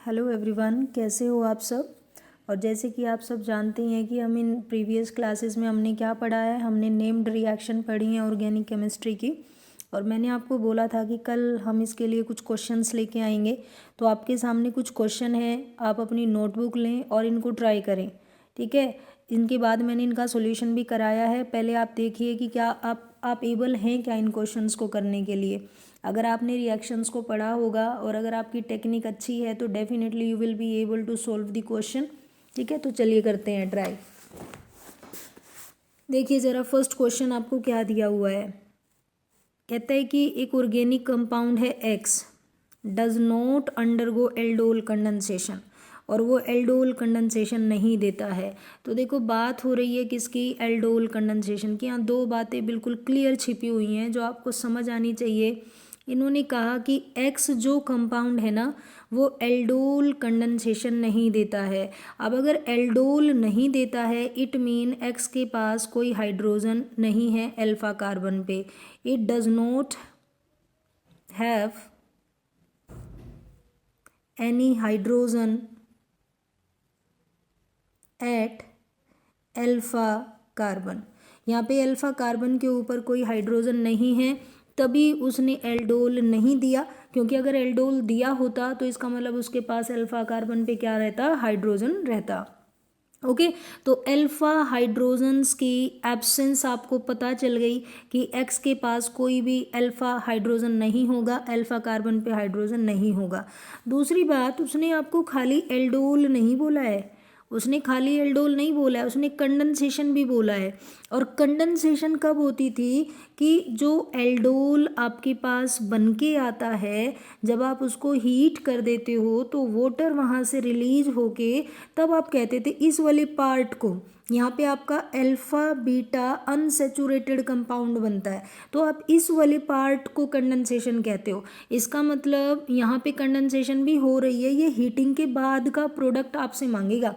Hello everyone, कैसे हो आप सब। और जैसे कि आप सब जानते हैं कि हम इन प्रीवियस क्लासेस में हमने क्या पढ़ा है, हमने नेम्ड रिएक्शन पढ़ी है ऑर्गेनिक केमिस्ट्री की। और मैंने आपको बोला था कि कल हम इसके लिए कुछ क्वेश्चंस लेके आएंगे। तो आपके सामने कुछ क्वेश्चन हैं, आप अपनी नोटबुक लें और इनको ट्राई करें, ठीक है। इनके बाद मैंने इनका सॉल्यूशन भी कराया है। पहले आप देखिए कि क्या आप एबल हैं क्या इन क्वेश्चंस को करने के लिए। अगर आपने रिएक्शंस को पढ़ा होगा और अगर आपकी टेक्निक अच्छी है तो definitely you will be able to solve the question, ठीक है। तो चलिए करते हैं ट्राई। देखिए ज़रा फर्स्ट क्वेश्चन आपको क्या दिया हुआ है। कहता है कि एक ऑर्गेनिक कंपाउंड है x does not undergo aldol condensation, और वो एल्डोल कंडेंसेशन नहीं देता है। तो देखो बात हो रही है किसकी, एल्डोल कंडेंसेशन की। यहाँ दो बातें बिल्कुल क्लियर छिपी हुई हैं जो आपको समझ आनी चाहिए। इन्होंने कहा कि एक्स जो कंपाउंड है ना वो एल्डोल कंडेंसेशन नहीं देता है। अब अगर एल्डोल नहीं देता है इट मीन एक्स के पास कोई हाइड्रोजन नहीं है अल्फा कार्बन पे। It does not have any hydrogen at alpha carbon. यहाँ पे अल्फा कार्बन के ऊपर कोई हाइड्रोजन नहीं है, तभी उसने एल्डोल नहीं दिया। क्योंकि अगर एल्डोल दिया होता तो इसका मतलब उसके पास अल्फा कार्बन पे क्या रहता, हाइड्रोजन रहता। ओके तो अल्फा हाइड्रोजन्स की एब्सेंस आपको पता चल गई कि एक्स के पास कोई भी अल्फा हाइड्रोजन नहीं होगा, अल्फा कार्बन पे हाइड्रोजन नहीं होगा। दूसरी बात, उसने आपको खाली एल्डोल नहीं बोला है, उसने खाली एल्डोल नहीं बोला है, उसने कंडेंसेशन भी बोला है। और कंडेंसेशन कब होती थी कि जो एल्डोल आपके पास बन के आता है, जब आप उसको हीट कर देते हो तो वाटर वहाँ से रिलीज होके तब आप कहते थे इस वाले पार्ट को, यहाँ पे आपका अल्फा बीटा अनसेचुरेटेड कंपाउंड बनता है, तो आप इस वाले पार्ट को कंडेंसेशन कहते हो। इसका मतलब यहाँ पे कंडेंसेशन भी हो रही है, ये हीटिंग के बाद का प्रोडक्ट आपसे मांगेगा।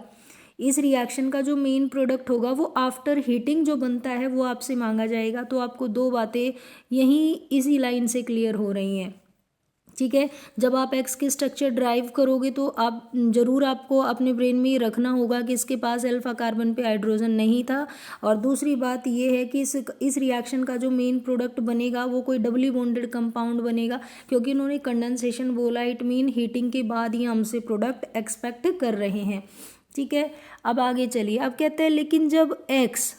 इस रिएक्शन का जो मेन प्रोडक्ट होगा वो आफ्टर हीटिंग जो बनता है वो आपसे मांगा जाएगा। तो आपको दो बातें यहीं इसी लाइन से क्लियर हो रही हैं, ठीक है। जब आप एक्स के स्ट्रक्चर ड्राइव करोगे तो आप जरूर आपको अपने ब्रेन में ये रखना होगा कि इसके पास अल्फा कार्बन पे हाइड्रोजन नहीं था। और दूसरी बात ये है कि इस रिएक्शन का जो मेन प्रोडक्ट बनेगा वो कोई डबली बॉन्डेड कंपाउंड बनेगा, क्योंकि इन्होंने कंडेंसेशन बोला, इट मीन हीटिंग के बाद ही हमसे प्रोडक्ट एक्सपेक्ट कर रहे हैं, ठीक है। अब आगे चलिए। अब कहते हैं लेकिन जब एक्स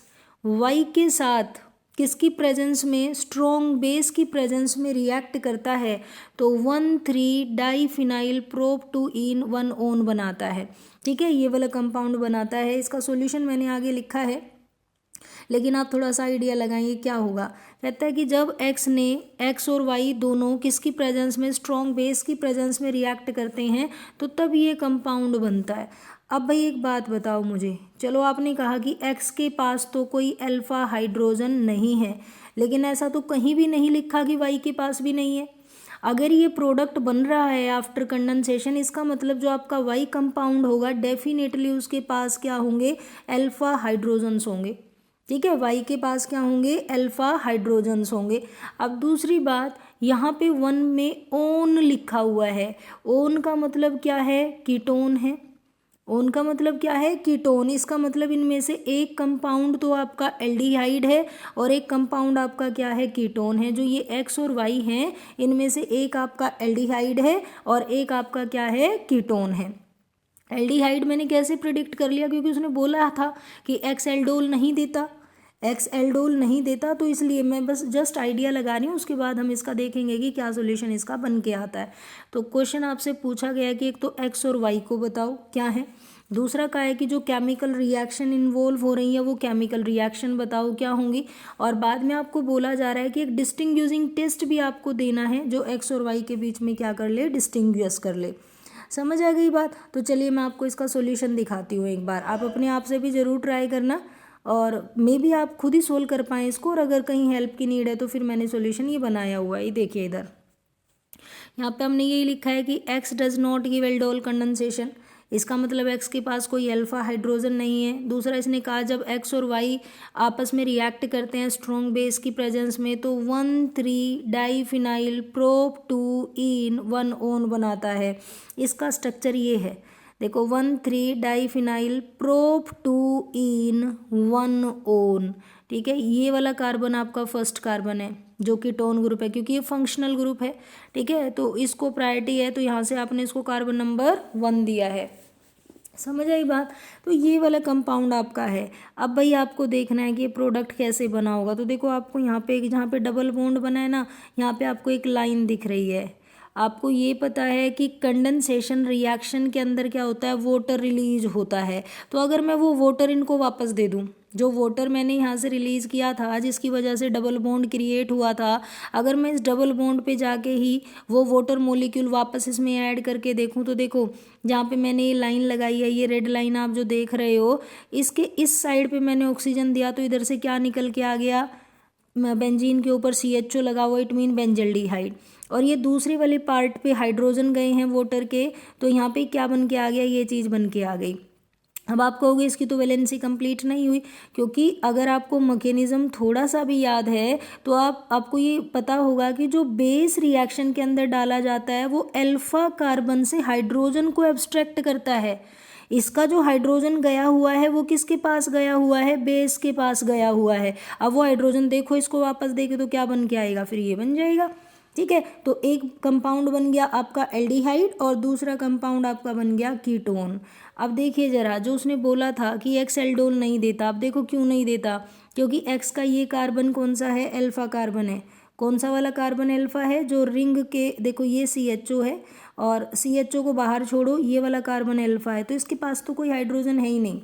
वाई के साथ किसकी प्रेजेंस में, स्ट्रॉन्ग बेस की प्रेजेंस में रिएक्ट करता है तो 1,3 डाईफिनाइल प्रोप-2-ईन 1 ओन बनाता है, ठीक है। ये वाला कंपाउंड बनाता है। इसका सॉल्यूशन मैंने आगे लिखा है, लेकिन आप थोड़ा सा आइडिया लगाएंगे क्या होगा। कहता है कि जब एक्स और वाई दोनों किसकी प्रेजेंस में, स्ट्रॉन्ग बेस की प्रेजेंस में रिएक्ट करते हैं तो तब ये कंपाउंड बनता है। अब भाई एक बात बताओ मुझे, चलो आपने कहा कि एक्स के पास तो कोई अल्फा हाइड्रोजन नहीं है, लेकिन ऐसा तो कहीं भी नहीं लिखा कि वाई के पास भी नहीं है। अगर ये प्रोडक्ट बन रहा है आफ्टर कंडेंसेशन, इसका मतलब जो आपका वाई कंपाउंड होगा डेफिनेटली उसके पास क्या होंगे, अल्फा हाइड्रोजन्स होंगे, ठीक है। वाई के पास क्या होंगे, अल्फा हाइड्रोजन्स होंगे। अब दूसरी बात, यहाँ पे 1 में ओन लिखा हुआ है। ओन का मतलब क्या है, कीटोन है। ओन का मतलब क्या है, कीटोन। इसका मतलब इनमें से एक कंपाउंड तो आपका एल्डिहाइड है और एक कंपाउंड आपका क्या है, कीटोन है। जो ये एक्स और वाई हैं इनमें से एक आपका एल्डिहाइड है और एक आपका क्या है, कीटोन है। एल्डिहाइड मैंने कैसे प्रिडिक्ट कर लिया, क्योंकि उसने बोला था कि एक्स एल्डोल नहीं देता, एक्स एल्डोल नहीं देता, तो इसलिए मैं बस जस्ट आइडिया लगा रही हूँ। उसके बाद हम इसका देखेंगे कि क्या सॉल्यूशन इसका बन के आता है। तो क्वेश्चन आपसे पूछा गया है कि एक तो एक्स और वाई को बताओ क्या है, दूसरा का है कि जो केमिकल रिएक्शन इन्वॉल्व हो रही है वो केमिकल रिएक्शन बताओ क्या होंगी, और बाद में आपको बोला जा रहा है कि एक डिस्टिंग्विशिंग टेस्ट भी आपको देना है जो एक्स और वाई के बीच में क्या कर ले, डिस्टिंग्विश कर ले। समझ आ गई बात। तो चलिए मैं आपको इसका सॉल्यूशन दिखाती हूँ एक बार, आप अपने आप से भी ज़रूर ट्राई करना और मे बी आप खुद ही सोल्व कर पाएँ इसको। और अगर कहीं हेल्प की नीड है तो फिर मैंने सॉल्यूशन ये बनाया हुआ है, ये देखिए इधर यहाँ पे हमने यही लिखा है कि x does not give aldol condensation. इसका मतलब एक्स के पास कोई अल्फा हाइड्रोजन नहीं है। दूसरा इसने कहा जब एक्स और वाई आपस में रिएक्ट करते हैं स्ट्रॉन्ग बेस की प्रेजेंस में तो 1,3 डाइफिनाइल प्रोप 2-इन-1-ओन बनाता है। इसका स्ट्रक्चर ये है, देखो 1,3 डाइफिनाइल प्रोप 2-इन-1-ओन। ठीक है, ये वाला कार्बन आपका फर्स्ट कार्बन है जो कि टोन ग्रुप है, क्योंकि ये फंक्शनल ग्रुप है। ठीक है, तो इसको प्रायोरिटी है, तो यहाँ से आपने इसको कार्बन नंबर 1 दिया है। समझ आई बात। तो ये वाला कंपाउंड आपका है। अब भाई आपको देखना है कि ये प्रोडक्ट कैसे बना होगा। तो देखो आपको यहाँ पे जहाँ पे डबल बॉन्ड बना है ना, यहाँ पे आपको एक लाइन दिख रही है। आपको ये पता है कि कंडेंसेशन रिएक्शन के अंदर क्या होता है, वाटर रिलीज होता है। तो अगर मैं वो वाटर इनको वापस दे दूँ, जो वाटर मैंने यहाँ से रिलीज़ किया था जिसकी वजह से डबल बॉन्ड क्रिएट हुआ था, अगर मैं इस डबल बॉन्ड पे जाके ही वो वाटर मॉलिक्यूल वापस इसमें ऐड करके देखूँ तो देखो जहाँ पे मैंने ये लाइन लगाई है, ये रेड लाइन आप जो देख रहे हो, इसके इस साइड पे मैंने ऑक्सीजन दिया तो इधर से क्या निकल के आ गया, बेंजीन के ऊपर CHO लगा हुआ, इट मीन बेंजल्डिहाइड। और ये दूसरे वाले पार्ट पे हाइड्रोजन गए हैं वाटर के, तो यहाँ पे क्या बन के आ गया, ये चीज़ बन के आ गई। अब आप कहोगे इसकी तो वैलेंसी कंप्लीट नहीं हुई, क्योंकि अगर आपको मैकेनिज्म थोड़ा सा भी याद है तो आपको ये पता होगा कि जो बेस रिएक्शन के अंदर डाला जाता है वो अल्फा कार्बन से हाइड्रोजन को एब्स्ट्रैक्ट करता है। इसका जो हाइड्रोजन गया हुआ है वो किसके पास गया हुआ है, बेस के पास गया हुआ है। अब वो हाइड्रोजन देखो, इसको वापस देखे तो क्या बन के आएगा, फिर ये बन जाएगा। ठीक है, तो एक कंपाउंड बन गया आपका एल्डिहाइड और दूसरा कंपाउंड आपका बन गया कीटोन। अब देखिए जरा, जो उसने बोला था कि एक्स एल्डोल नहीं देता, अब देखो क्यों नहीं देता, क्योंकि एक्स का ये कार्बन कौन सा है, अल्फा कार्बन है। कौन सा वाला कार्बन अल्फा है, जो रिंग के देखो ये CHO है और CHO को बाहर छोड़ो, ये वाला कार्बन अल्फा है, तो इसके पास तो कोई हाइड्रोजन है ही नहीं।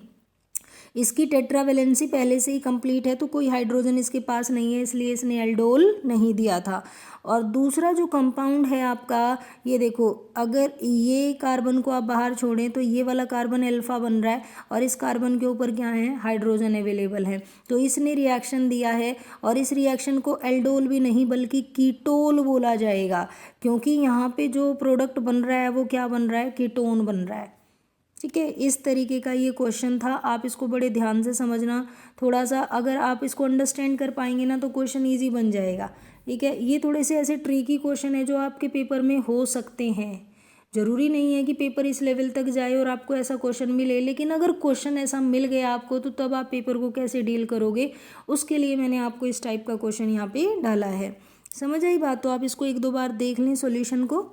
इसकी टेट्रावेलेंसी पहले से ही कंप्लीट है, तो कोई हाइड्रोजन इसके पास नहीं है, इसलिए इसने एल्डोल नहीं दिया था। और दूसरा जो कंपाउंड है आपका, ये देखो, अगर ये कार्बन को आप बाहर छोड़ें तो ये वाला कार्बन अल्फा बन रहा है और इस कार्बन के ऊपर क्या है, हाइड्रोजन अवेलेबल है। तो इसने रिएक्शन दिया है और इस रिएक्शन को एल्डोल भी नहीं बल्कि कीटोल बोला जाएगा, क्योंकि यहाँ पे जो प्रोडक्ट बन रहा है वो क्या बन रहा है, कीटोन बन रहा है। ठीक है, इस तरीके का ये क्वेश्चन था, आप इसको बड़े ध्यान से समझना। थोड़ा सा अगर आप इसको अंडरस्टैंड कर पाएंगे ना तो क्वेश्चन इजी बन जाएगा। ठीक है, ये थोड़े से ऐसे ट्रिकी क्वेश्चन है जो आपके पेपर में हो सकते हैं। ज़रूरी नहीं है कि पेपर इस लेवल तक जाए और आपको ऐसा क्वेश्चन मिले, लेकिन अगर क्वेश्चन ऐसा मिल गया आपको तो तब आप पेपर को कैसे डील करोगे, उसके लिए मैंने आपको इस टाइप का क्वेश्चन यहाँ पे डाला है। समझ आई बात। तो आप इसको 1-2 बार देख लें सोल्यूशन को,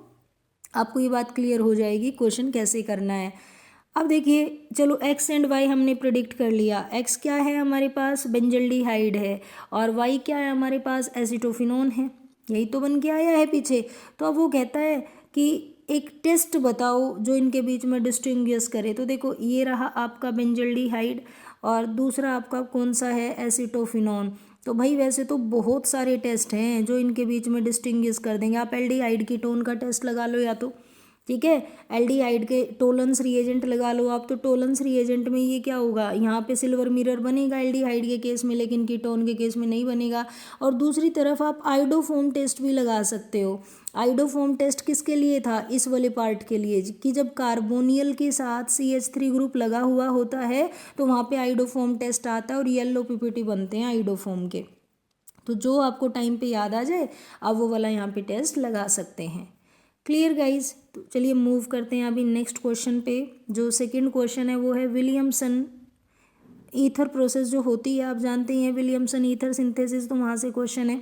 आपको ये बात क्लियर हो जाएगी क्वेश्चन कैसे करना है। अब देखिए, चलो एक्स एंड वाई हमने प्रिडिक्ट कर लिया। एक्स क्या है हमारे पास, बेंजल्डिहाइड है, और वाई क्या है हमारे पास, एसिटोफिनोन है। यही तो बन के आया है पीछे। तो अब वो कहता है कि एक टेस्ट बताओ जो इनके बीच में डिस्टिंग्विश करे। तो देखो, ये रहा आपका बेंजल्डिहाइड और दूसरा आपका कौन सा है, एसिटोफिनोन। तो भाई वैसे तो बहुत सारे टेस्ट हैं जो इनके बीच में डिस्टिंग्विश कर देंगे। आप एल्डिहाइड की टोन का टेस्ट लगा लो या तो, ठीक है, एल्डिहाइड के टोलेंस रिएजेंट लगा लो आप, तो टोलेंस रिएजेंट में ये क्या होगा, यहाँ पे सिल्वर मिरर बनेगा एल्डिहाइड के केस में, लेकिन कीटोन के केस में नहीं बनेगा। और दूसरी तरफ आप आइडोफोम टेस्ट भी लगा सकते हो। आइडोफोम टेस्ट किसके लिए था, इस वाले पार्ट के लिए कि जब कार्बोनियल के साथ CH3 ग्रुप लगा हुआ होता है तो वहाँ पे आइडोफोम टेस्ट आता है और येलो PPT बनते हैं आइडोफोम के। तो जो आपको टाइम पे याद आ जाए आप वो वाला यहाँ पे टेस्ट लगा सकते हैं। Clear guys. तो चलिए मूव करते हैं अभी नेक्स्ट क्वेश्चन पे। जो सेकंड क्वेश्चन है वो है विलियमसन ईथर प्रोसेस जो होती है, आप जानते हैं विलियमसन ईथर सिंथेसिस, तो वहाँ से क्वेश्चन है।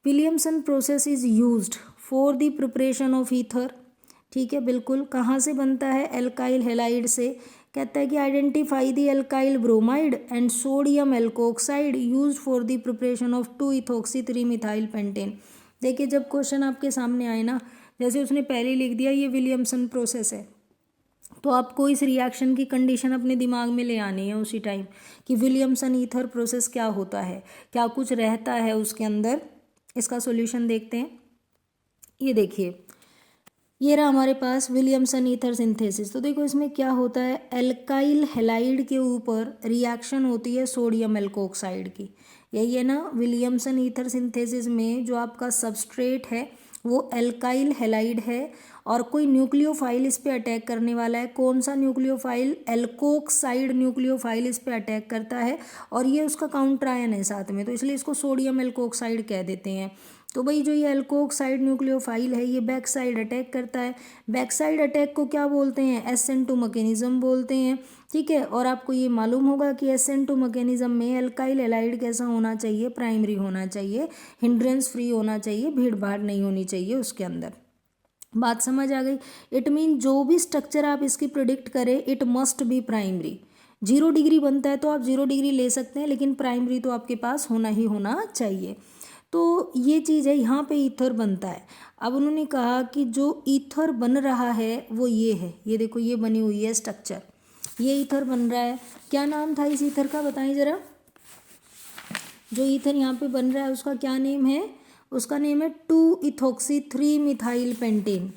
Williamson process is used for the preparation of ether. ठीक है, बिल्कुल। कहाँ से बनता है, एल्काइल हेलाइड से। कहता है कि identify the alkyl bromide and sodium alkoxide used for the preparation of two ethoxy three methyl pentane. देखिए, जब क्वेश्चन आपके सामने आए ना, जैसे उसने पहले लिख दिया ये विलियमसन प्रोसेस है, तो आपको इस रिएक्शन की कंडीशन अपने दिमाग में ले आनी है उसी टाइम कि विलियमसन ईथर प्रोसेस क्या होता है, क्या कुछ रहता है उसके अंदर। इसका सॉल्यूशन देखते हैं। ये देखिए, ये रहा हमारे पास विलियमसन ईथर सिंथेसिस। तो देखो इसमें क्या होता है, एल्काइल हेलाइड के ऊपर रिएक्शन होती है सोडियम एल्कोक्साइड की। यही है ना, विलियमसन ईथर सिंथेसिस में जो आपका सबस्ट्रेट है वो एल्काइल हेलाइड है और कोई न्यूक्लियोफाइल इस पे अटैक करने वाला है। कौन सा न्यूक्लियोफाइल? एल्कोक्साइड न्यूक्लियोफाइल इस पे अटैक करता है और ये उसका काउंटर आयन है साथ में, तो इसलिए इसको सोडियम एल्कोक्साइड कह देते हैं। तो भाई जो ये एल्कोक्साइड न्यूक्लियोफाइल है ये बैक साइड अटैक करता है। बैक साइड अटैक को क्या बोलते हैं? SN2 मैकेनिज्म बोलते हैं, ठीक है। और आपको ये मालूम होगा कि SN2 मैकेनिज्म में एल्काइल हैलाइड कैसा होना चाहिए? प्राइमरी होना चाहिए, हिंड्रेंस फ्री होना चाहिए, भीड़ भाड़ नहीं होनी चाहिए उसके अंदर। बात समझ आ गई? इट मीन जो भी स्ट्रक्चर आप इसकी प्रिडिक्ट करें it must be primary. 0 degree बनता है तो आप 0 डिग्री ले सकते हैं, लेकिन प्राइमरी तो आपके पास होना ही होना चाहिए। तो ये चीज़ है, यहाँ पे ईथर बनता है। अब उन्होंने कहा कि जो ईथर बन रहा है वो ये है, ये देखो ये बनी हुई है स्ट्रक्चर, ये ईथर बन रहा है। क्या नाम था इस ईथर का बताएं ज़रा? जो ईथर यहाँ पे बन रहा है उसका क्या नेम है? उसका नेम है 2-इथॉक्सी-3-मिथाइल पेंटेन।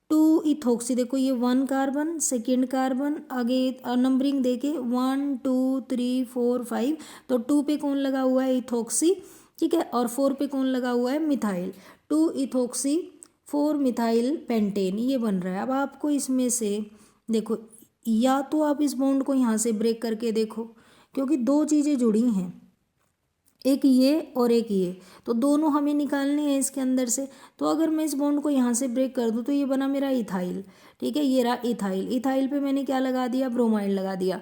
2-इथॉक्सी, देखो ये 1 कार्बन, सेकेंड कार्बन, आगे नंबरिंग देके 1 2 3 4 5, तो 2 पे कौन लगा हुआ है? इथॉक्सी, ठीक है। और 4 पे कौन लगा हुआ है? मिथाइल। 2-इथॉक्सी-4-मिथाइल पेंटेन ये बन रहा है। अब आपको इसमें से देखो, या तो आप इस बॉन्ड को यहाँ से ब्रेक करके देखो, क्योंकि दो चीज़ें जुड़ी हैं, एक ये और एक ये, तो दोनों हमें निकालने हैं इसके अंदर से। तो अगर मैं इस बॉन्ड को यहाँ से ब्रेक कर दूँ तो ये बना मेरा इथाइल, ठीक है। ये रहा इथाइल। इथाइल पे मैंने क्या लगा दिया? ब्रोमाइड लगा दिया,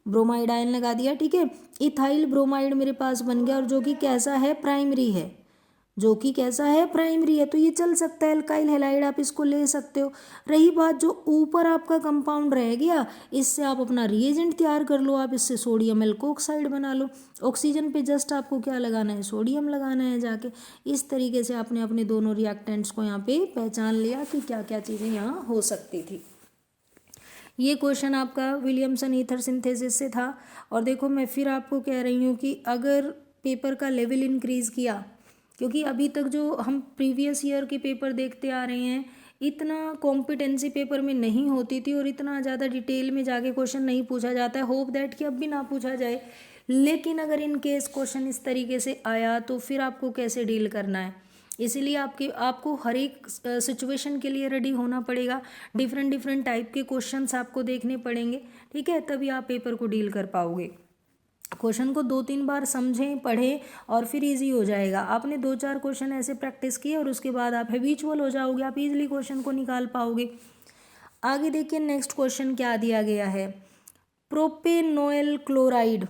ब्रोमाइड आयन लगा दिया, ठीक है। इथाइल ब्रोमाइड मेरे पास बन गया, और जो कि कैसा है? प्राइमरी है, जो कि कैसा है? प्राइमरी है। तो ये चल सकता है, अल्काइल हैलाइड आप इसको ले सकते हो। रही बात जो ऊपर आपका कंपाउंड रह गया, इससे आप अपना रिएजेंट तैयार कर लो, आप इससे सोडियम एल्कोक्साइड बना लो। ऑक्सीजन पे जस्ट आपको क्या लगाना है? सोडियम लगाना है जाके। इस तरीके से आपने अपने दोनों रिएक्टेंट्स को यहाँ पे पहचान लिया कि क्या क्या चीज़ें यहाँ हो सकती थी। ये क्वेश्चन आपका विलियमसन ईथर सिंथेसिस से था। और देखो मैं फिर आपको कह रही हूँ कि अगर पेपर का लेवल इंक्रीज़ किया, क्योंकि अभी तक जो हम प्रीवियस ईयर के पेपर देखते आ रहे हैं, इतना कॉम्पिटेंसी पेपर में नहीं होती थी और इतना ज़्यादा डिटेल में जाके क्वेश्चन नहीं पूछा जाता है। होप दैट कि अब भी ना पूछा जाए, लेकिन अगर इन केस क्वेश्चन इस तरीके से आया तो फिर आपको कैसे डील करना है? इसीलिए आपको हर एक सिचुएशन के लिए रेडी होना पड़ेगा। डिफरेंट डिफरेंट टाइप के क्वेश्चंस आपको देखने पड़ेंगे, ठीक है, तभी आप पेपर को डील कर पाओगे। क्वेश्चन को 2-3 बार समझें, पढ़ें और फिर इजी हो जाएगा। आपने 2-4 क्वेश्चन ऐसे प्रैक्टिस किए और उसके बाद आप हैबिचुअल हो जाओगे, आप इजीली क्वेश्चन को निकाल पाओगे। आगे देखिए नेक्स्ट क्वेश्चन क्या दिया गया है। प्रोपेनॉयल chloride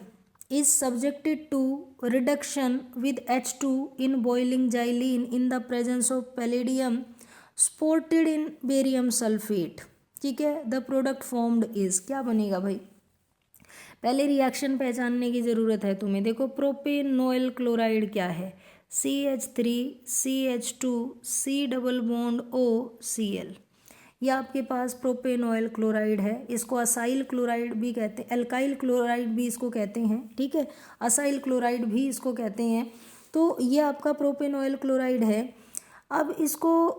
is subjected to reduction with H2 in boiling xylene in the presence of palladium spotted in barium sulfate, ठीक है। द प्रोडक्ट फॉर्म्ड इज, क्या बनेगा भाई? पहले रिएक्शन पहचानने की ज़रूरत है तुम्हें। देखो प्रोपेनॉयल क्लोराइड क्या है? CH3CH2 C double bond OCl। यह आपके पास प्रोपेनॉयल क्लोराइड है। इसको असाइल क्लोराइड भी कहते हैं, एल्काइल क्लोराइड भी इसको कहते हैं, ठीक है, असाइल क्लोराइड भी इसको कहते हैं। तो ये आपका प्रोपेनॉयल क्लोराइड है। अब इसको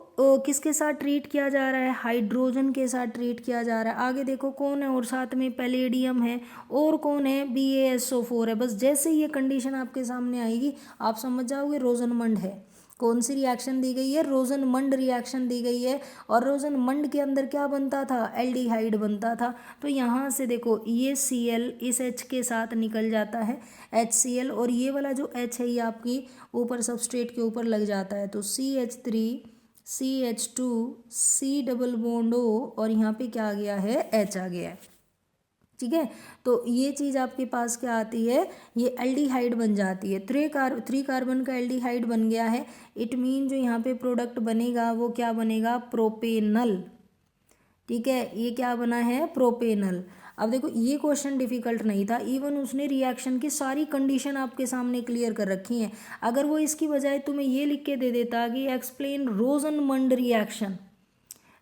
किसके साथ ट्रीट किया जा रहा है? हाइड्रोजन के साथ ट्रीट किया जा रहा है। आगे देखो कौन है, और साथ में पैलेडियम है, और कौन है? BaSO4 है। बस जैसे ये कंडीशन आपके सामने आएगी आप समझ जाओगे रोजनमंड है। कौन सी रिएक्शन दी गई है? रोजनमंड रिएक्शन दी गई है। और रोजनमंड के अंदर क्या बनता था? एल्डिहाइड बनता था। तो यहाँ से देखो ये Cl इस H के साथ निकल जाता है, HCl, और ये वाला जो H है ये आपकी ऊपर सबस्ट्रेट के ऊपर लग जाता है। तो CH3CH2 C double bond O, और यहाँ पे क्या आ गया है? H आ गया है, ठीक है। तो ये चीज़ आपके पास क्या आती है? ये एल्डिहाइड बन जाती है। 3 कार्बन का एल्डिहाइड बन गया है। इट मीन जो यहाँ पे प्रोडक्ट बनेगा वो क्या बनेगा? प्रोपेनल, ठीक है। ये क्या बना है? प्रोपेनल। अब देखो ये क्वेश्चन डिफिकल्ट नहीं था, इवन उसने रिएक्शन की सारी कंडीशन आपके सामने क्लियर कर रखी हैं। अगर वो इसकी बजाय तुम्हें ये लिख के दे देता कि explain रोजनमंड reaction,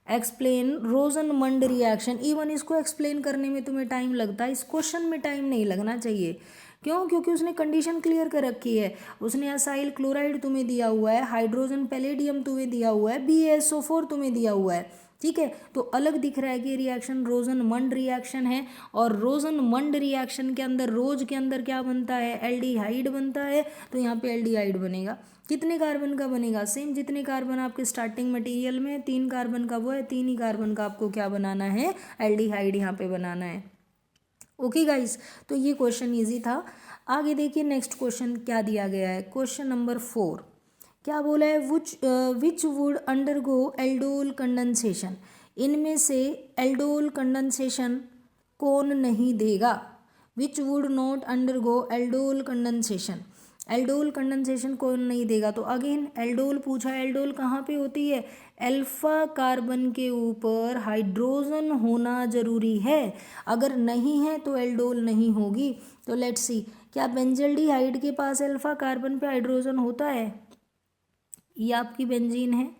explain रोजनमंड reaction, even इसको एक्सप्लेन करने में तुम्हें टाइम लगता है, इस क्वेश्चन में टाइम नहीं लगना चाहिए। क्यों? क्योंकि उसने कंडीशन क्लियर कर रखी है। उसने असाइल क्लोराइड तुम्हें दिया हुआ है, हाइड्रोजन पैलेडियम तुम्हें दिया हुआ है, BaSO4 तुम्हें दिया हुआ है, ठीक है। तो अलग दिख रहा है कि रिएक्शन रोजनमंड रिएक्शन है, और रोजनमंड रिएक्शन के अंदर रोज के अंदर क्या बनता है, एल्डिहाइड बनता है। तो यहाँ पे एल्डिहाइड बनेगा। कितने कार्बन का बनेगा, सेम जितने कार्बन आपके स्टार्टिंग मटेरियल में 3 कार्बन का वो है, 3 ही कार्बन का आपको क्या बनाना है, एल्डिहाइड यहाँ पे बनाना है। ओके गाइस, तो ये क्वेश्चन इजी था। आगे देखिए नेक्स्ट क्वेश्चन क्या दिया गया है। क्वेश्चन नंबर 4 क्या बोला है, which would undergo aldol condensation. इनमें से एल्डोल कंडेंसेशन कौन नहीं देगा, which would not undergo aldol condensation. Aldol condensation कौन नहीं देगा। तो अगेन एल्डोल पूछा, एल्डोल कहाँ पे होती है, अल्फा कार्बन के ऊपर हाइड्रोजन होना जरूरी है, अगर नहीं है तो एल्डोल नहीं होगी। तो लेट्स सी, क्या बेंजल्डिहाइड के पास अल्फा कार्बन पे हाइड्रोजन होता है। ये आपकी बेंजीन है,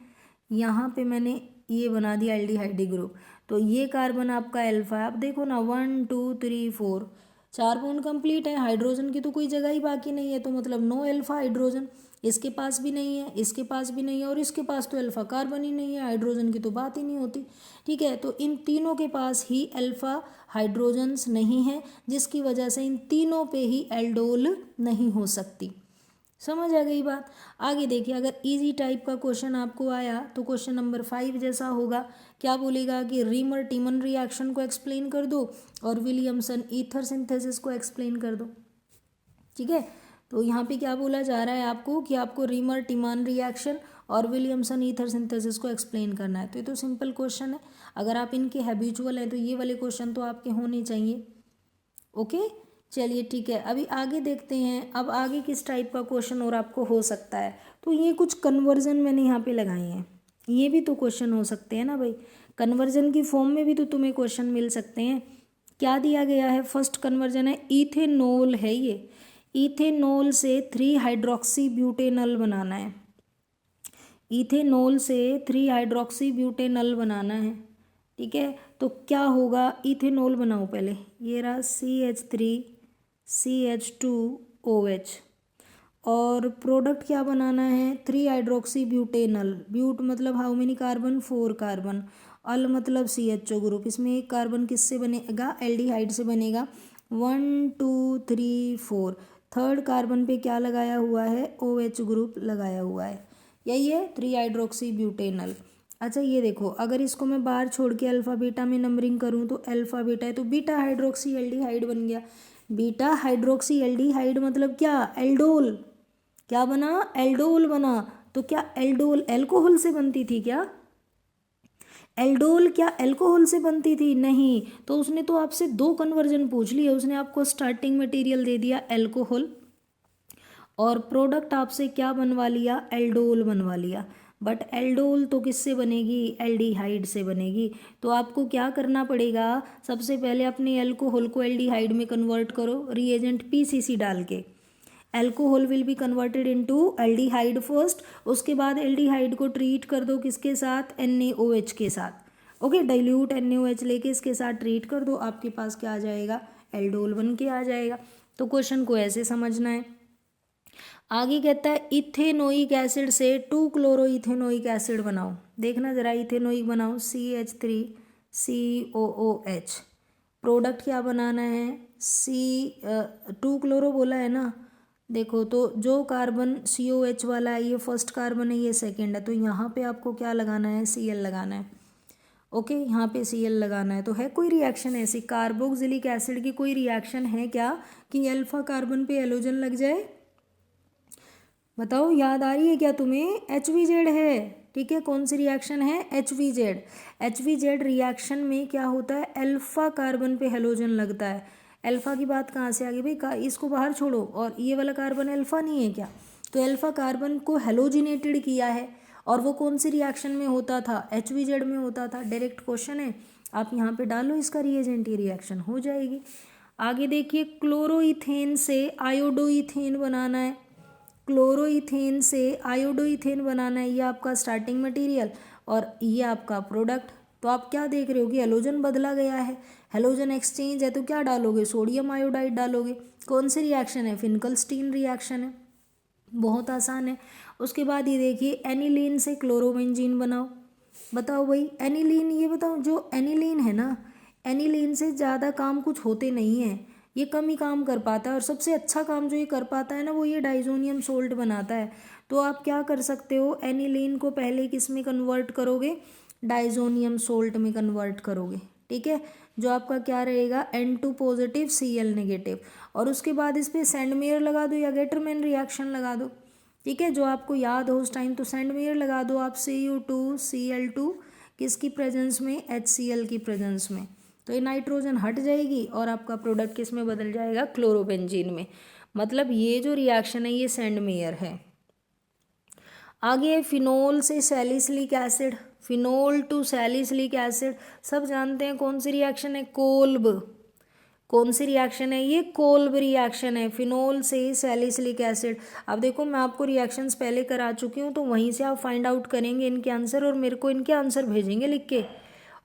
यहाँ पे मैंने ये बना दिया एल्डिहाइड ग्रुप, तो ये कार्बन आपका अल्फा है। आप देखो ना 1 2 3 4 4 बॉन्ड कंप्लीट है, हाइड्रोजन की तो कोई जगह ही बाकी नहीं है, तो मतलब नो अल्फा हाइड्रोजन। इसके पास भी नहीं है, इसके पास भी नहीं है, और इसके पास तो अल्फा कार्बन ही नहीं है, हाइड्रोजन की तो बात ही नहीं होती। ठीक है, तो इन तीनों के पास ही अल्फा हाइड्रोजन्स नहीं है, जिसकी वजह से इन तीनों पे ही एल्डोल नहीं हो सकती। समझ आ गई बात। आगे देखिए, अगर इजी टाइप का क्वेश्चन आपको आया तो क्वेश्चन नंबर 5 जैसा होगा। क्या बोलेगा कि रीमर टीमन रिएक्शन को एक्सप्लेन कर दो और विलियमसन ईथर सिंथेसिस को एक्सप्लेन कर दो। ठीक है, तो यहाँ पे क्या बोला जा रहा है आपको कि आपको रीमर टीमन रिएक्शन और विलियमसन ईथर सिंथेसिस को एक्सप्लेन करना है। तो ये तो सिंपल क्वेश्चन है, अगर आप इनके हैबिचुअल हैं तो ये वाले क्वेश्चन तो आपके होने चाहिए। ओके, चलिए ठीक है, अभी आगे देखते हैं। अब आगे किस टाइप का क्वेश्चन और आपको हो सकता है, तो ये कुछ कन्वर्जन मैंने यहाँ पे लगाए हैं, ये भी तो क्वेश्चन हो सकते हैं ना भाई, कन्वर्जन की फॉर्म में भी तो तुम्हें क्वेश्चन मिल सकते हैं। क्या दिया गया है, फर्स्ट कन्वर्जन है इथेनॉल है, ये इथेनॉल से 3 हाइड्रोक्सी ब्यूटेनॉल बनाना है, इथेनॉल से 3 हाइड्रोक्सी ब्यूटेनॉल बनाना है। ठीक है, तो क्या होगा, इथेनॉल बनाओ पहले, ये रहा CH3CH2OH, और प्रोडक्ट क्या बनाना है, 3 हाइड्रोक्सी ब्यूटेनॉल, ब्यूट मतलब हाउ मेनी कार्बन, 4 कार्बन, अल मतलब CHO ग्रुप, इसमें एक कार्बन किससे बनेगा, एल्डिहाइड से बनेगा, 1 2 3 4, थर्ड कार्बन पे क्या लगाया हुआ है, OH ग्रुप लगाया हुआ है, यही है 3 हाइड्रोक्सी ब्यूटेनॉल। अच्छा ये देखो, अगर इसको मैं बाहर छोड़ के अल्फ़ा बीटा में नंबरिंग करूँ तो अल्फ़ा बीटा है, तो बीटा हाइड्रोक्सी एल्डिहाइड बन गया। बीटा हाइड्रोक्सी एल्डिहाइड मतलब क्या, एल्डोल, क्या बना, एल्डोल बना। तो क्या एल्डोल अल्कोहल से बनती थी क्या, एल्डोल क्या अल्कोहल से बनती थी, नहीं। तो उसने तो आपसे 2 कन्वर्जन पूछ लिया, उसने आपको स्टार्टिंग मटेरियल दे दिया अल्कोहल, और प्रोडक्ट आपसे क्या बनवा लिया, एल्डोल बनवा लिया। बट एल्डोल तो किससे बनेगी, एल्डिहाइड से बनेगी। तो आपको क्या करना पड़ेगा, सबसे पहले अपने अल्कोहल को एल्डिहाइड में कन्वर्ट करो, रिएजेंट PCC डाल के। Alcohol will be converted into aldehyde first, उसके बाद एल्डिहाइड को ट्रीट कर दो किसके साथ, NaOH के साथ। ओके, डाइल्यूट NaOH लेके इसके साथ ट्रीट कर दो, आपके पास क्या आ जाएगा, एल्डोल बन के आ जाएगा। तो क्वेश्चन को ऐसे समझना है। आगे कहता है इथेनोइक एसिड से 2 क्लोरोइथेनोइक एसिड बनाओ, देखना जरा, इथेनोइक बनाओ CH3COOH, प्रोडक्ट क्या बनाना है, 2 क्लोरो बोला है ना, देखो तो जो कार्बन COH वाला है ये फर्स्ट कार्बन है, ये सेकेंड है, तो यहाँ पे आपको क्या लगाना है, Cl लगाना है। ओके, यहाँ पे Cl लगाना है। तो है कोई रिएक्शन ऐसी, कार्बोक्सिलिक एसिड की कोई रिएक्शन है क्या कि अल्फा कार्बन पे हेलोजन लग जाए, बताओ, याद आ रही है क्या तुम्हें, HVZ है। ठीक है, कौन सी रिएक्शन है, HVZ। HVZ रिएक्शन में क्या होता है, अल्फा कार्बन पे हेलोजन लगता है। अल्फा की बात कहाँ से आ गई भाई, इसको बाहर छोड़ो, और ये वाला कार्बन अल्फा नहीं है क्या, तो अल्फा कार्बन को हेलोजिनेटेड किया है, और वो कौन सी रिएक्शन में होता था, HVZ में होता था। डायरेक्ट क्वेश्चन है, आप यहाँ पे डालो इसका रिएजेंट, ये रिएक्शन हो जाएगी। आगे देखिए, क्लोरोइथेन से आयोडोइथेन बनाना है, क्लोरोइथेन से आयोडोइथेन बनाना है, ये आपका स्टार्टिंग मटेरियल और ये आपका प्रोडक्ट। तो आप क्या देख रहे हो कि हेलोजन बदला गया है, हेलोजन एक्सचेंज है, तो क्या डालोगे, सोडियम आयोडाइड डालोगे। कौन सी रिएक्शन है, फिनकलस्टीन रिएक्शन है, बहुत आसान है। उसके बाद ये देखिए, एनिलीन से क्लोरोबेंजीन बनाओ, बताओ भाई एनिलीन, ये बताओ जो एनिलीन है ना, एनिलीन से ज़्यादा काम कुछ होते नहीं है, ये कम ही काम कर पाता है, और सबसे अच्छा काम जो ये कर पाता है ना वो ये डाइजोनियम सोल्ट बनाता है। तो आप क्या कर सकते हो, एनिलीन को पहले किस में कन्वर्ट करोगे, डाइजोनियम सोल्ट में कन्वर्ट करोगे, ठीक है, जो आपका क्या रहेगा N2 पॉजिटिव Cl नेगेटिव, और उसके बाद इस पर सैंडमेयर लगा दो या गेटरमैन रिएक्शन लगा दो, ठीक है, जो आपको याद हो उस टाइम, तो सैंडमेयर लगा दो आप Cu2Cl2 किसकी प्रेजेंस में, HCl की प्रेजेंस में, तो ये नाइट्रोजन हट जाएगी और आपका प्रोडक्ट किस में बदल जाएगा, क्लोरोबेंजीन में। मतलब ये जो रिएक्शन है ये सैंडमेयर है। आगे फिनोल से salicylic acid, phenol to salicylic acid, सब जानते हैं कौन सी रिएक्शन है, कोल्ब, कौन सी रिएक्शन है ये, कोल्ब रिएक्शन है, फिनोल से सैलिसिलिक एसिड। अब देखो मैं आपको रिएक्शंस पहले करा चुकी हूँ, तो वहीं से आप फाइंड आउट करेंगे इनके आंसर और मेरे को इनके आंसर भेजेंगे लिख के,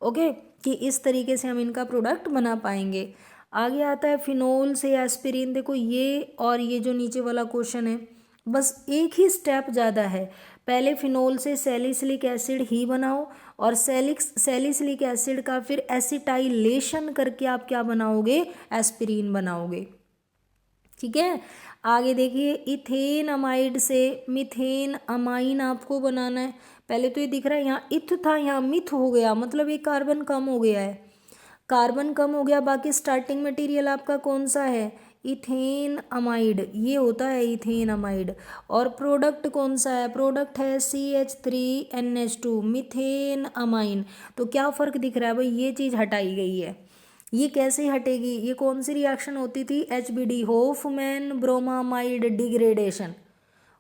ओके, कि इस तरीके से हम इनका प्रोडक्ट बना पाएंगे। आगे आता है फिनोल से एस्पिरिन। देखो ये और ये जो नीचे वाला क्वेश्चन है बस एक ही स्टेप ज़्यादा है, पहले फिनोल से सैलिसिलिक एसिड ही बनाओ और सैलिसिलिक एसिड का फिर एसिटाइलेशन करके आप क्या बनाओगे, एस्पिरिन बनाओगे, ठीक है। आगे देखिए इथेन अमाइड से मीथेन अमाइन आपको बनाना है। पहले तो ये दिख रहा है यहाँ इथ था, यहाँ मिथ हो गया, मतलब एक कार्बन कम हो गया है, कार्बन कम हो गया। बाकी स्टार्टिंग मटेरियल आपका कौन सा है, इथेन अमाइड, ये होता है इथेन अमाइड। और प्रोडक्ट कौन सा है, प्रोडक्ट है CH3NH2 मीथेन अमाइन। तो क्या फ़र्क दिख रहा है भाई, ये चीज़ हटाई गई है, ये कैसे हटेगी, ये कौन सी रिएक्शन होती थी, HBD, Hofmann bromamide degradation,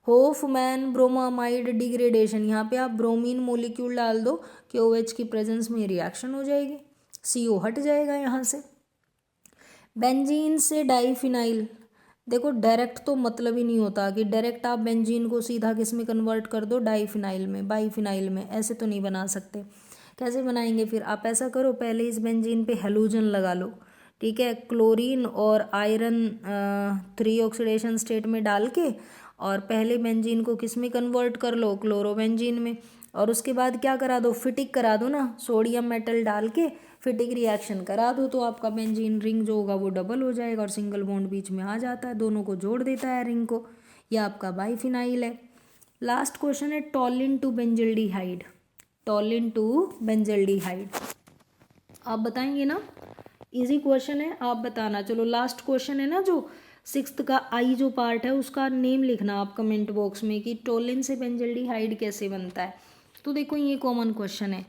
Hofmann bromamide degradation. यहाँ पे आप ब्रोमीन मोलिक्यूल डाल दो कि OH की प्रेजेंस में रिएक्शन हो जाएगी, CO हट जाएगा यहाँ से। बेंजीन से डाईफिनाइल, देखो डायरेक्ट तो मतलब ही नहीं होता कि डायरेक्ट आप बेंजीन को सीधा किस में कन्वर्ट कर दो, डाईफिनाइल में, बाईफिनाइल में, ऐसे तो नहीं बना सकते। कैसे बनाएंगे फिर, आप ऐसा करो पहले इस बेंजीन पे हेलोजन लगा लो, ठीक है, क्लोरीन और आयरन 3 ऑक्सीडेशन स्टेट में डाल के, और पहले बेंजीन को किस में कन्वर्ट कर लो, क्लोरोबेंजीन में, और उसके बाद क्या करा दो, फिटिक करा दो ना, सोडियम मेटल डाल के फिटिक रिएक्शन करा दो, तो आपका बेंजीन रिंग जो होगा वो डबल हो जाएगा और सिंगल बॉन्ड बीच में आ जाता है, दोनों को जोड़ देता है रिंग को, यह आपका बाईफिनाइल है। लास्ट क्वेश्चन है toluene to benzaldehyde, toluene to benzaldehyde, आप बताएंगे ना, इजी क्वेश्चन है, आप बताना। चलो लास्ट क्वेश्चन है ना, जो 6th का आई जो पार्ट है उसका नेम लिखना आप कमेंट बॉक्स में कि टोलिन से बेंजल्डिहाइड कैसे बनता है। तो देखो ये कॉमन क्वेश्चन है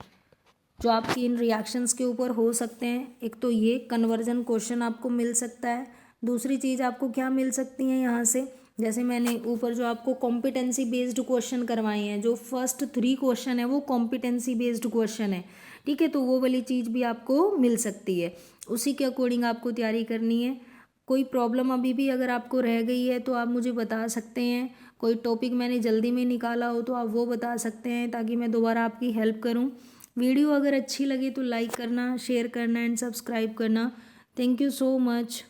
जो आपकी इन रिएक्शंस के ऊपर हो सकते हैं। एक तो ये कन्वर्जन क्वेश्चन आपको मिल सकता है, दूसरी चीज़ आपको क्या मिल सकती है यहाँ से, जैसे मैंने ऊपर जो आपको कॉम्पिटेंसी बेस्ड क्वेश्चन करवाए हैं, जो फर्स्ट 3 क्वेश्चन है वो कॉम्पिटेंसी बेस्ड क्वेश्चन है, ठीक है, तो वो वाली चीज़ भी आपको मिल सकती है, उसी के अकॉर्डिंग आपको तैयारी करनी है। कोई प्रॉब्लम अभी भी अगर आपको रह गई है तो आप मुझे बता सकते हैं, कोई टॉपिक मैंने जल्दी में निकाला हो तो आप वो बता सकते हैं ताकि मैं दोबारा आपकी हेल्प करूं। वीडियो अगर अच्छी लगी तो लाइक करना, शेयर करना एंड सब्सक्राइब करना। Thank you so much.